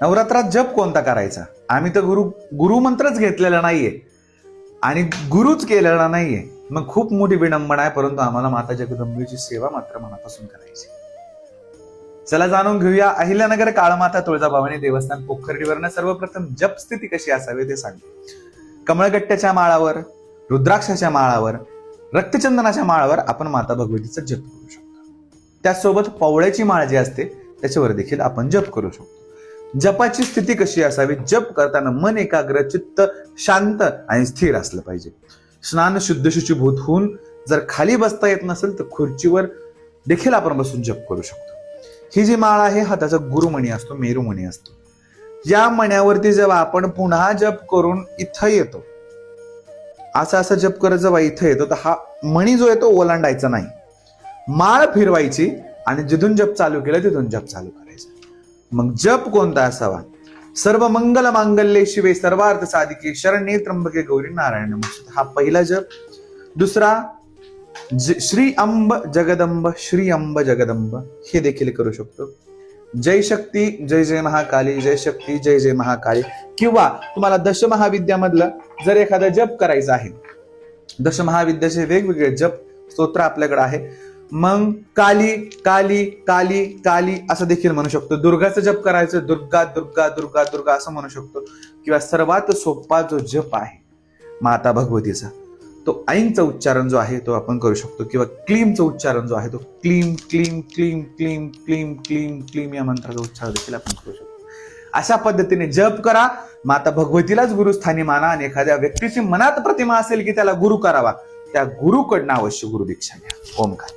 नवरात्रात जप कोणता करायचा? आम्ही तर गुरु मंत्रच घेतलेला नाहीये आणि गुरुच केलेला नाहीये. मग खूप मोठी विडंबना आहे, परंतु आम्हाला माता जगदंबेची सेवा मात्र मनापासून करायची. चला जाणून घेऊया अहिल्यानगर काळमाता तुळजाभवानी देवस्थान पोखर्डीवरनं सर्वप्रथम जप स्थिती कशी असावी ते सांगतो. कमळगट्ट्याच्या माळावर, रुद्राक्षाच्या माळावर, रक्तचंदनाच्या माळावर आपण माता भगवतीचा जप करू शकतो. त्याचसोबत पवळ्याची माळ जी असते त्याच्यावर देखील आपण जप करू शकतो. जपाची स्थिती कशी असावी? जप करताना मन एकाग्र, चित्त शांत आणि स्थिर असलं पाहिजे. स्नान शुद्ध शुचिभूत होऊन जर खाली बसता येत नसेल तर खुर्चीवर देखील आपण बसून जप करू शकतो. ही जी माळ आहे हा त्याचा गुरुमणी असतो, मेरुमणी असतो. या मण्यावरती जेव्हा आपण पुन्हा जप करून इथं येतो, असं जप करत जेव्हा इथं येतो तर हा मणी जो आहे तो ओलांडायचा नाही, माळ फिरवायची आणि जिथून जप चालू केलं तिथून जप चालू करायचा. मग जप कोणता असावा? सर्व मंगल मांगल्ये शिवे सर्वार्थ साधिके शरण्ये त्र्यंबके गौरी नारायण नमोस्तुते. हा पहिला जप. दुसरा श्री अंब जगदंब, श्री अंब जगदंब हे देखील करू शकतो. जय शक्ती जय जय महाकाली, जय शक्ती जय जय महाकाली. किंवा तुम्हाला दशमहाविद्यामधलं जर एखादा जप करायचा आहे, दशमहाविद्याचे वेगवेगळे जप स्तोत्र आपल्याकडे आहे, मग काली काली काली काली असं देखील म्हणू शकतो. दुर्गाचं जप करायचं, दुर्गा दुर्गा दुर्गा दुर्गा असं म्हणू शकतो. किंवा सर्वात सोपा जो जप आहे माता भगवतीचा, तो ऐंचा उच्चारण जो आहे तो आपण करू शकतो. किंवा क्लीमचं उच्चारण जो आहे तो क्लीम क्लीम क्लीम क्लीम क्लीम क्लीम क्लीम या मंत्राचा उच्चार देखील आपण करू शकतो. अशा पद्धतीने जप करा. माता भगवतीलाच गुरुस्थानी माना आणि एखाद्या व्यक्तीची मनात प्रतिमा असेल की त्याला गुरु करावा, त्या गुरुकडनं अवश्य गुरु दीक्षा घ्या. ओमकार.